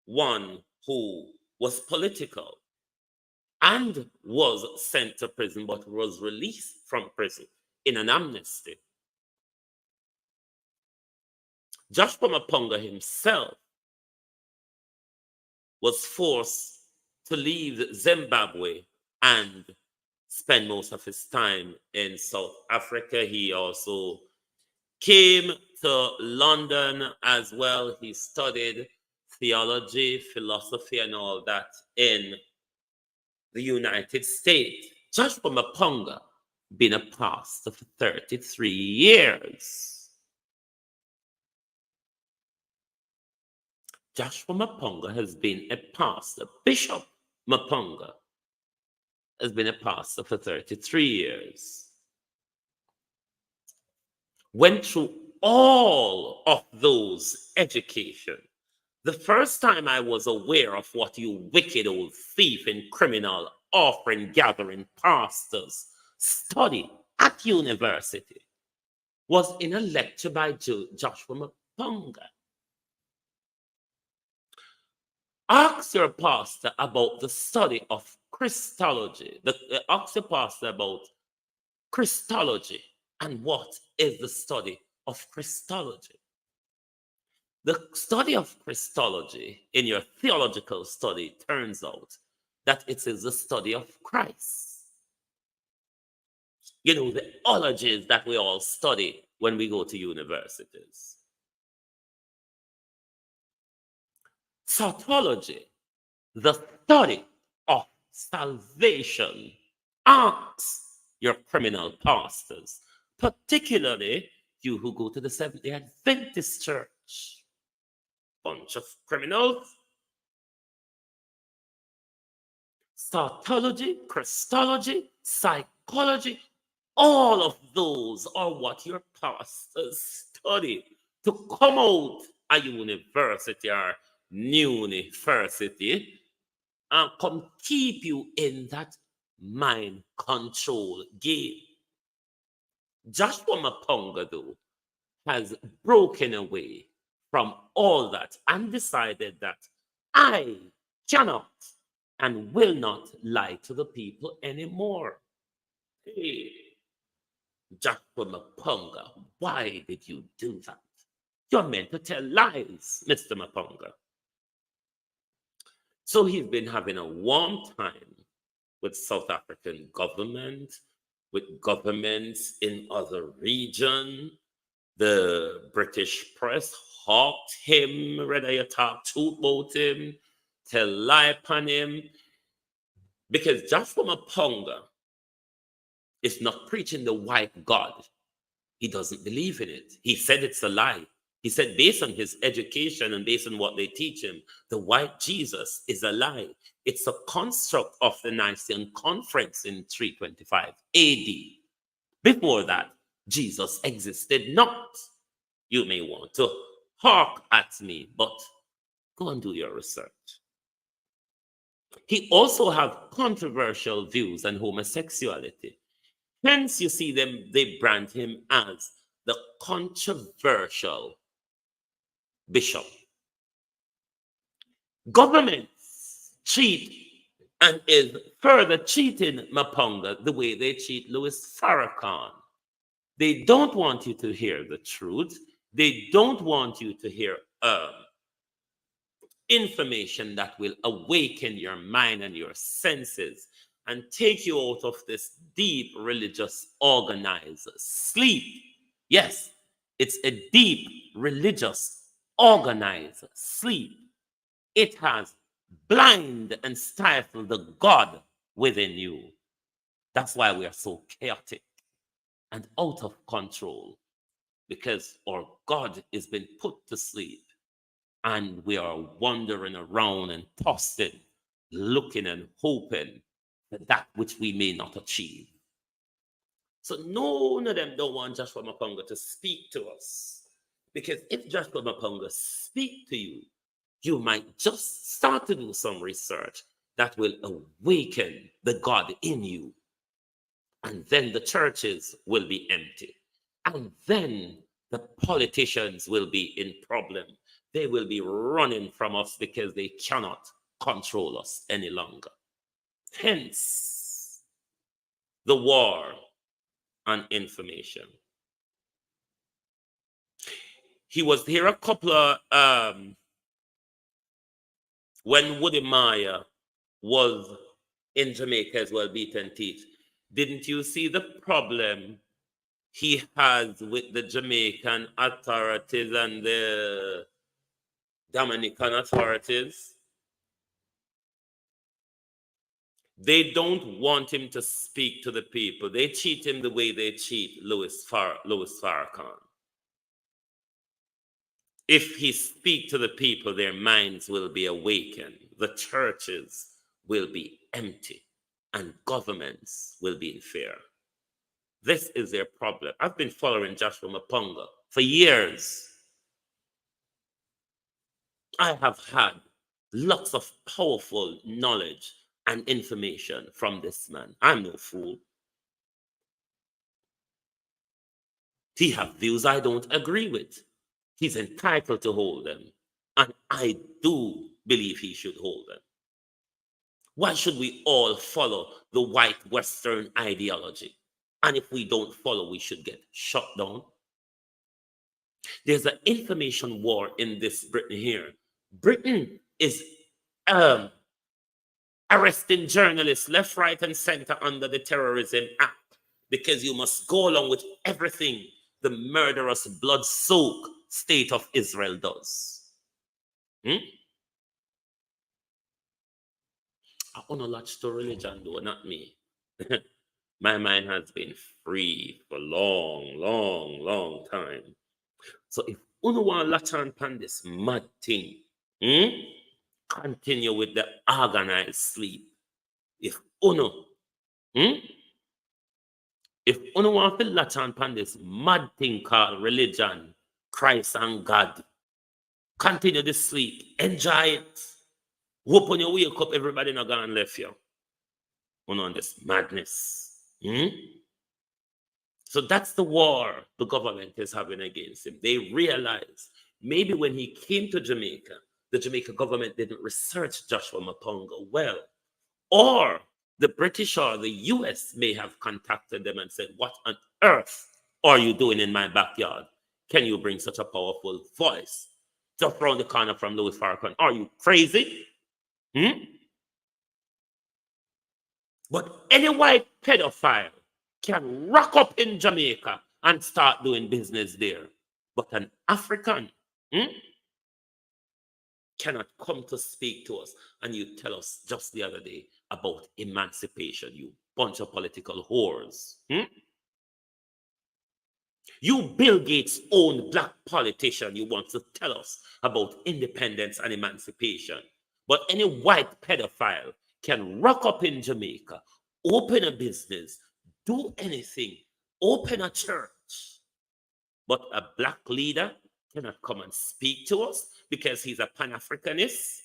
one who was political and was sent to prison, but was released from prison in an amnesty. Joshua Maponga himself was forced to leave Zimbabwe and spend most of his time in South Africa. He also came to London as well. He studied theology, philosophy, and all that in the United States. Joshua Maponga been a pastor for 33 years. Joshua Maponga has been a pastor. Bishop Maponga has been a pastor for 33 years. Went through all of those education. The first time I was aware of what you wicked old thief and criminal offering gathering pastors study at university was in a lecture by Joshua Maponga. Ask your pastor about the study of Christology. Ask your pastor about Christology and what is the study of Christology. The study of Christology in your theological study turns out that it is the study of Christ. You know, the ologies that we all study when we go to universities. Soteriology, the study of salvation. Ask your criminal pastors, particularly you who go to the Seventh-day Adventist church. Bunch of criminals. Soteriology, Christology, psychology, all of those are what your pastors study to come out a university or university and come keep you in that mind control game. Joshua Maponga, though, has broken away from all that and decided that I cannot and will not lie to the people anymore. Hey, Joshua Maponga, why did you do that? You're meant to tell lies, Mr. Maponga. So he's been having a warm time with South African government, with governments in other regions. The British press hawked him, whether you talk truth about him, tell lie upon him. Because Joshua Maponga is not preaching the white God. He doesn't believe in it. He said it's a lie. He said based on his education and based on what they teach him, the white Jesus is a lie. It's a construct of the Nicene Conference in 325 AD. Before that, Jesus existed not. You may want to hark at me, but go and do your research. He also have controversial views on homosexuality. Hence, you see them, they brand him as the controversial bishop. Governments cheat and is further cheating Maponga the way they cheat Louis Farrakhan. They don't want you to hear the truth. They don't want you to hear information that will awaken your mind and your senses and take you out of this deep religious organized sleep. Yes, it's a deep religious organized sleep. It has blind and stifled the God within you. That's why we are so chaotic and out of control, because our God has been put to sleep and we are wandering around and tossing, looking and hoping for that which we may not achieve. So none of them don't want Joshua Maponga to speak to us, because if Joshua Maponga speak to you, you might just start to do some research that will awaken the God in you. And then the churches will be empty. And then the politicians will be in problem. They will be running from us because they cannot control us any longer. Hence, the war on information. He was here a couple of, when Woody Maya was in Jamaica as well, beaten teeth. Didn't you see the problem he has with the Jamaican authorities and the Dominican authorities? They don't want him to speak to the people. They cheat him the way they cheat Louis Farrakhan. If he speak to the people, their minds will be awakened. The churches will be empty and governments will be in fear. This is their problem. I've been following Joshua Maponga for years. I have had lots of powerful knowledge and information from this man. I'm no fool. He has views I don't agree with. He's entitled to hold them. And I do believe he should hold them. Why should we all follow the white Western ideology? And if we don't follow, we should get shut down. There's an information war in this Britain here. Britain is arresting journalists left, right, and center under the Terrorism Act because you must go along with everything the murderous, blood-soaked state of Israel does. I want to latch to religion, though, not me. My mind has been free for long time. So if you want to latch on this mad thing, continue with the organized sleep. If you want to latch on this mad thing called religion, Christ and God, continue the sleep. Enjoy it. Hope when you wake up, everybody not gonna left you. On this madness. So that's the war the government is having against him. They realize maybe when he came to Jamaica, the Jamaica government didn't research Joshua Maponga well. Or the British or the US may have contacted them and said, what on earth are you doing in my backyard? Can you bring such a powerful voice just around the corner from Louis Farrakhan? Are you crazy? But any white pedophile can rock up in Jamaica and start doing business there. But an African cannot come to speak to us. And you tell us just the other day about emancipation, you bunch of political whores. You Bill Gates' own black politician, you want to tell us about independence and emancipation. But any white pedophile can rock up in Jamaica, open a business, do anything, open a church, but a black leader cannot come and speak to us because he's a Pan-Africanist.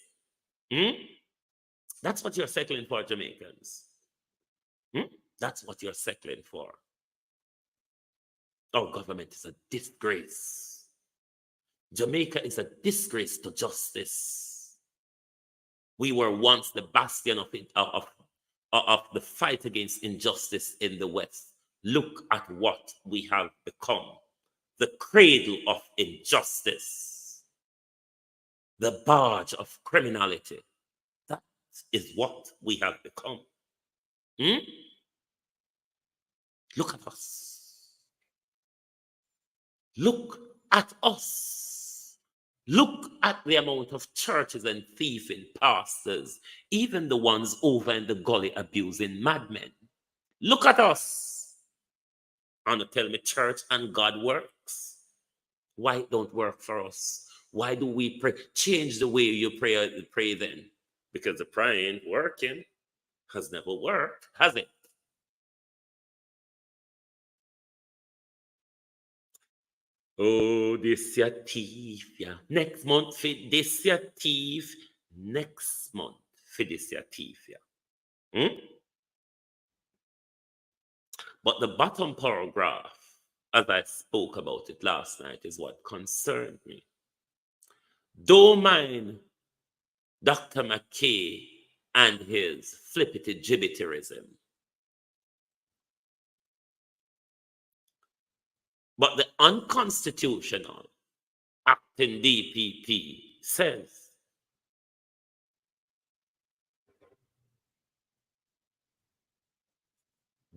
That's what you're settling for, Jamaicans. That's what you're settling for. Our government is a disgrace. Jamaica is a disgrace to justice. We were once the bastion of the fight against injustice in the West. Look at what we have become. The cradle of injustice. The barge of criminality. That is what we have become. Look at us. Look at us. Look at the amount of churches and thieving pastors, even the ones over in the gully abusing madmen. Look at us. And tell me church and God works. Why it don't work for us? Why do we pray? Change the way you pray then. Because the prayer ain't working. Has never worked, has it? Oh, this your thief, yeah. Next month for this your thief. Next month for this your thief, yeah. But the bottom paragraph, as I spoke about it last night, is what concerned me. Don't mind Dr. McKay and his flippity gibbiterism. But the unconstitutional acting DPP says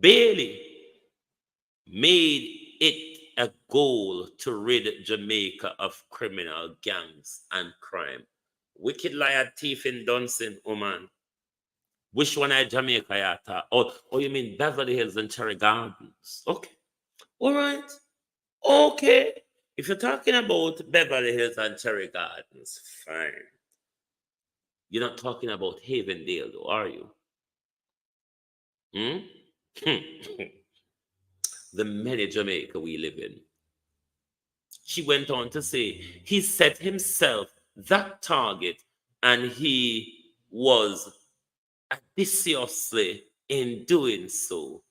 Bailey made it a goal to rid Jamaica of criminal gangs and crime. Wicked liar, thief in Dunsin, man. Which one I Jamaica yata? Oh, you mean Beverly Hills and Cherry Gardens? Okay. All right. Okay. If you're talking about Beverly Hills and Cherry Gardens, fine. You're not talking about Havendale, though, are you? The many Jamaica we live in. She went on to say, he set himself that target and he was audaciously in doing so.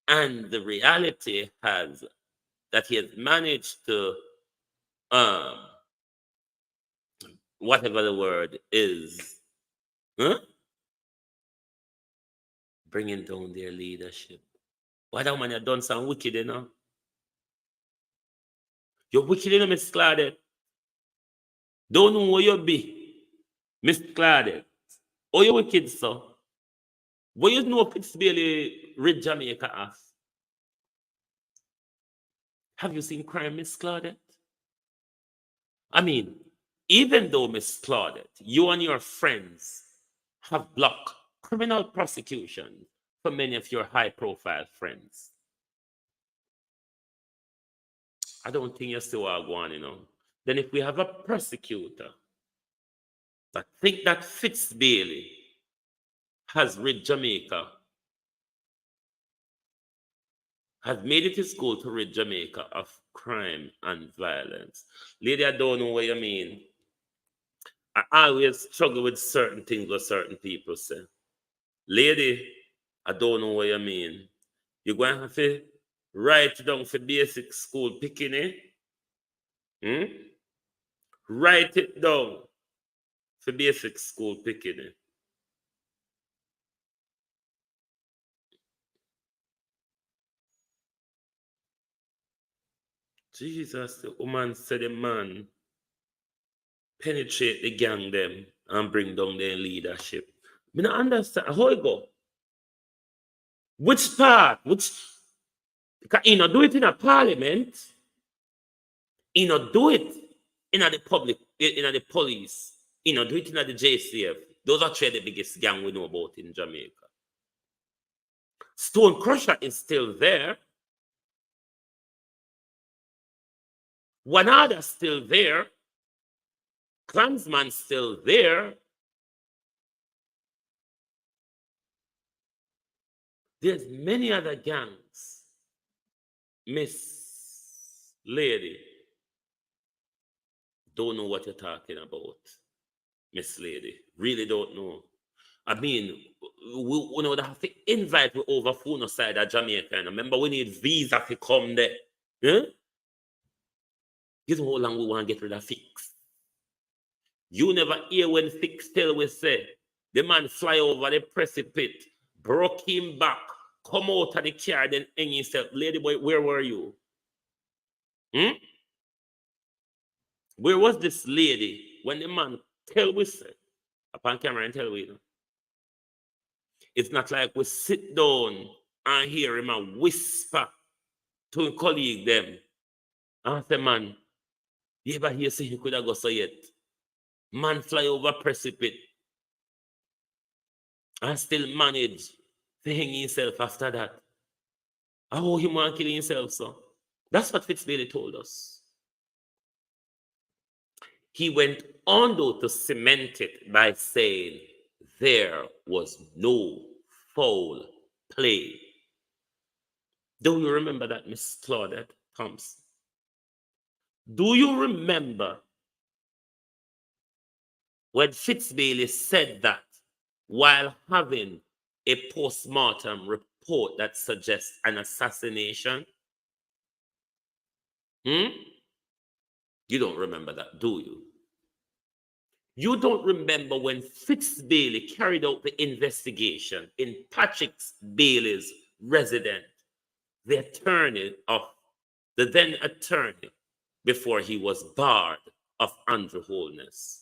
And the reality has that he has managed to, whatever the word is, bringing down their leadership. Why that man, you done some wicked, you know? You're wicked, you know, Miss Claudette. Don't know where you be, Miss Claudette. Oh, you wicked, sir. What you know Fitzbailey rid Jamaica off? Have you seen crime, Miss Claudette? I mean, even though, Miss Claudette, you and your friends have blocked criminal prosecution for many of your high-profile friends, I don't think you're still going, you know. Then if we have a prosecutor that think that Fitzbailey has rid Jamaica, has made it his goal to rid Jamaica of crime and violence. Lady, I don't know what you mean. I always struggle with certain things what certain people say. Lady, I don't know what you mean. You're going to have to write down for basic school picking, Write it down for basic school picking. Jesus, the woman said the man penetrate the gang them and bring down their leadership. I don't understand how it go. Which part? Because do it in a parliament. Do it in the public, in the police. Do it in the JCF. Those are three of the biggest gang we know about in Jamaica. Stone Crusher is still there. Wanada still there. Klansman still there. There's many other gangs, Miss Lady, don't know what you're talking about, Miss Lady. Really don't know. I mean, we would have to invite we over phone side of Jamaica. And remember, we need visa to come there. Yeah? You know how long we want to get rid of Fix. You never hear when Fix tell we say, the man fly over the precipice, broke him back, come out of the car, then hang himself. Lady boy, where were you? Where was this lady when the man tell we say, upon camera and tell we, you know? It's not like we sit down and hear him and whisper to a colleague them. And say, man, you ever hear say he could have got so yet? Man fly over precipice and still manage to hang himself after that. How he want to kill himself, so? That's what Fitzbailey told us. He went on though to cement it by saying there was no foul play. Do you remember that, Miss Claudette Thompson? Do you remember when Fitzbailey said that while having a post-mortem report that suggests an assassination? You don't remember that, do you? You don't remember when Fitzbailey carried out the investigation in Patrick Bailey's residence, the attorney of the then attorney before he was barred of Andrew Holness.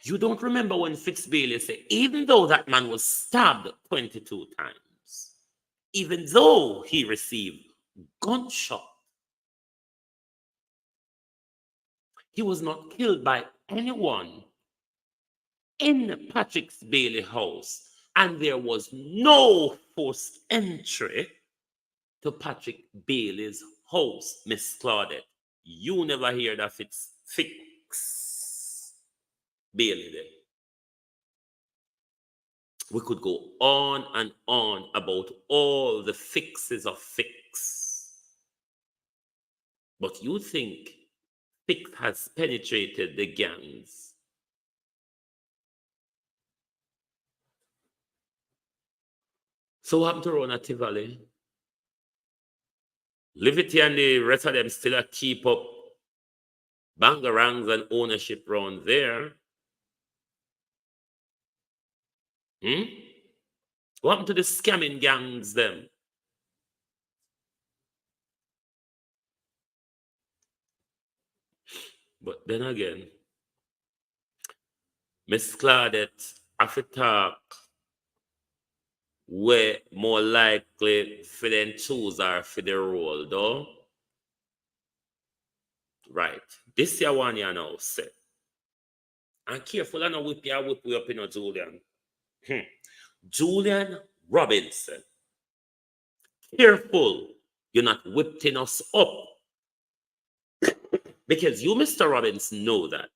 You don't remember when Fitzbailey said, even though that man was stabbed 22 times, even though he received gunshot, he was not killed by anyone in Patrick Bailey's house, and there was no forced entry to Patrick Bailey's house, Miss Claudette. You never hear that Fix Bailey there. We could go on and on about all the fixes of Fix. But you think Fix has penetrated the gangs? So what happened to Rona Tivoli? Livity and the rest of them still keep up bangarangs and ownership around there. What happened to the scamming gangs them? But then again, Miss Claudette, after talk, where more likely for them choose or for the role, though. Right. This year one you now say. And careful, I know whip you up in Julian. Julian Robinson. Careful, you're not whipping us up. Because you, Mr. Robinson, know that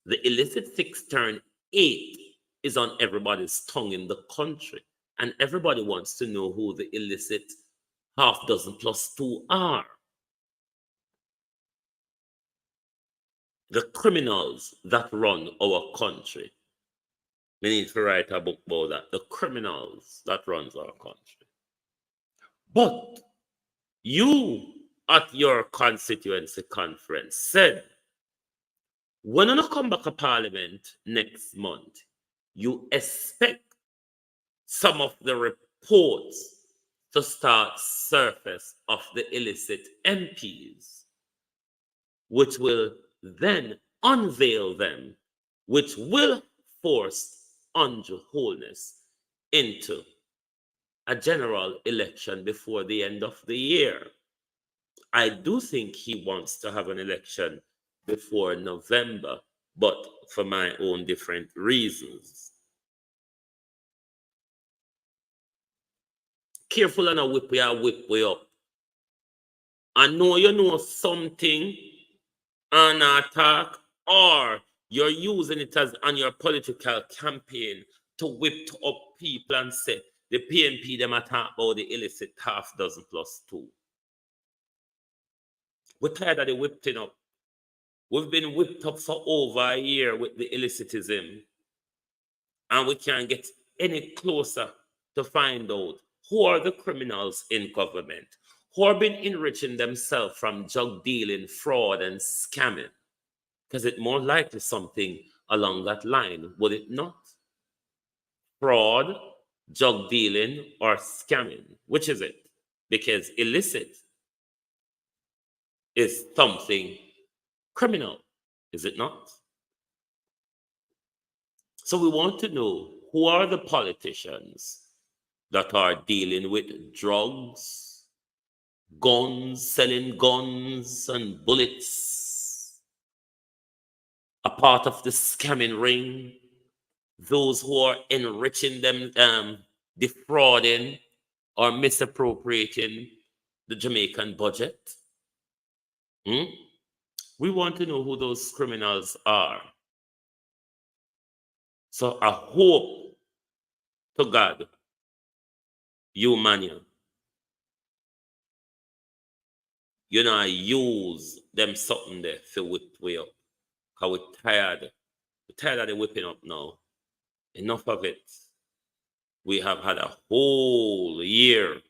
the illicit 6 turn 8 is on everybody's tongue in the country. And everybody wants to know who the illicit half dozen plus 2 are. The criminals that run our country. We need to write a book about that. The criminals that runs our country. But you at your constituency conference said, when you come back to Parliament next month, you expect some of the reports to start surface of the illicit MPs, which will then unveil them, which will force Andrew Holness into a general election before the end of the year. I do think he wants to have an election before November, but for my own different reasons. Careful and whip way up. I know you know something and attack, or you're using it as on your political campaign to whip up people and say, the PNP them attack about the illicit half dozen plus two. We're tired of the whipping up. We've been whipped up for over a year with the illicitism, and we can't get any closer to find out who are the criminals in government, who have been enriching themselves from drug dealing, fraud, and scamming. Because it's more likely something along that line, would it not? Fraud, drug dealing, or scamming? Which is it? Because illicit is something criminal, is it not? So we want to know who are the politicians that are dealing with drugs, guns, selling guns and bullets, a part of the scamming ring, those who are enriching them, defrauding or misappropriating the Jamaican budget. We want to know who those criminals are. So I hope to God, you man, you know, use them something there to whip way up. Because we're tired. We're tired of the whipping up now. Enough of it. We have had a whole year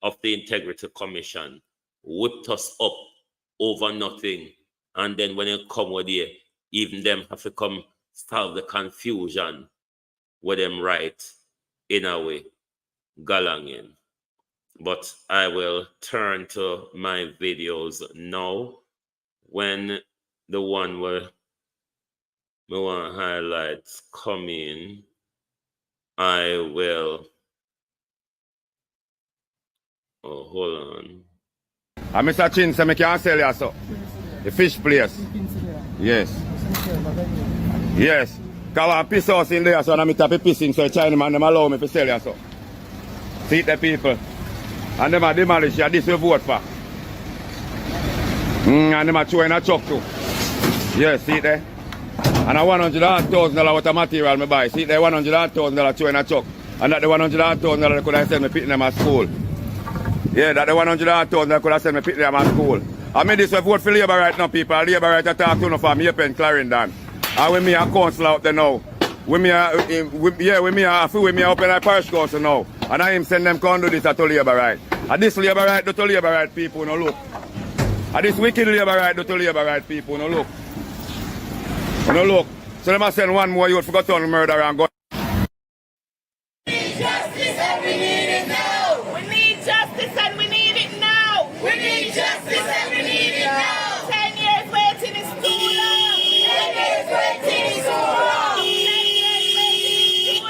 of the Integrity Commission whipped us up over nothing. And then when you come with here, even them have to come solve the confusion with them right in a way, galanging. But I will turn to my videos now. When the one where we want highlights come in, I will. Oh, hold on. Mr. Chin said, I can't sell you so. The fish place. Yes. Yes. Because I piss house in there, so I'm tap pissing, so Chinaman them allow me to sell you so. See the people. And them are demolish you, this we vote for. And them are throwing a truck too. Yes, see there. And a $100,000 worth of material I buy. See there, $100,000 throwing a truck. And that the $100,000 could have sent me picking them at school. Yeah, that the $100,000 could have sent me picking them at school. I mean this we vote for Labour right now, people. Labour right to talk to no from Yapen, Clarendon. And when me a council out there now. When me a open a parish council now. And I him send them come do this to Labour right. And this Labour right do to Labour right people, no look. And this wicked Labour right do to Labour right people, no look. No look. So they must send one more youth for go turn murder and go. We need justice and we need it now. We need justice and we need it now. We need justice and we need it now. 10 years waiting is too long. 10 years waiting is too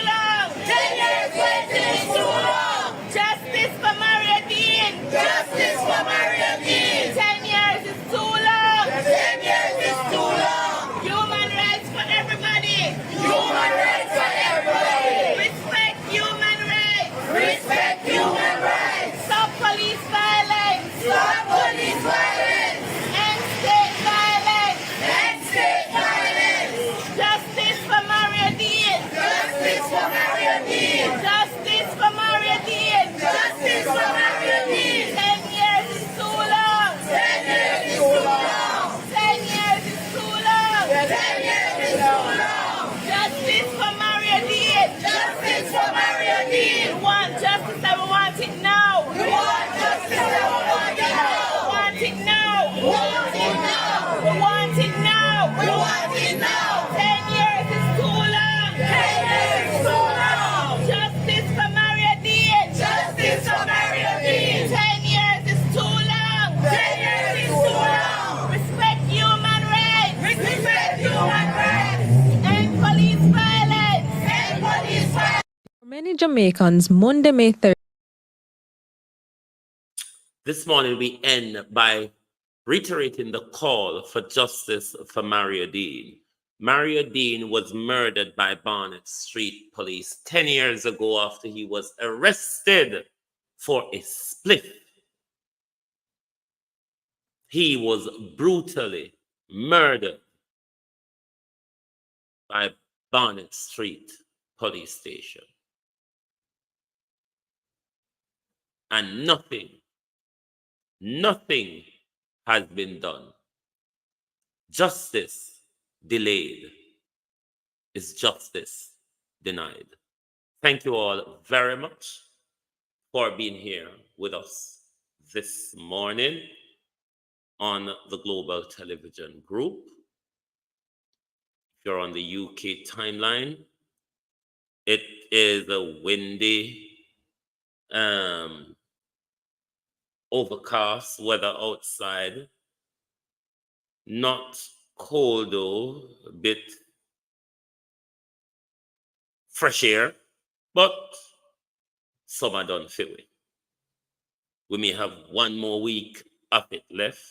long. 10 years waiting is too long. Justice for Maria Dean. Justice for Maria Dean. 10 years is too long. 10 years is too long. Human rights for everybody. Human rights for everybody. Respect human rights. Respect human rights. Stop police violence. Stop police violence. End state violence. End state violence. Justice for Maria Dean. Justice for Maria Dean. Justice for Maria Dean. Justice for Maria Dean. 10 years is too long. 10 years is too long. 10 years is too long. 10 years is too long. Justice for Maria Dean. Justice for Maria Dean. We want justice and we want it now. We want justice and we want it now. We want it now. We want it now. We want it now. We want it now. 10 years is too long. 10 years is too long. Justice for Maria Dean. Justice for Maria Dean. 10 years is too long. 10 years is too long. Respect human rights. Respect human rights. End police violence. End police violence. For many Jamaicans, Monday, May 3rd. This morning we end by reiterating the call for justice for Maria Dean. Maria Dean was murdered by Barnett Street Police 10 years ago after he was arrested for a spliff. He was brutally murdered by Barnett Street Police Station. and nothing has been done. Justice delayed is justice denied. Thank you all very much for being here with us this morning on the Global Television Group. If you're on the UK timeline, it is a windy, overcast weather outside. Not cold though, a bit fresh air, but summer done feel it. We may have one more week of it left,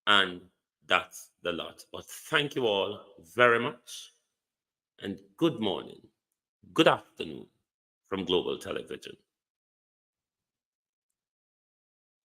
and that's the lot. But thank you all very much, and good morning, good afternoon from Global Television.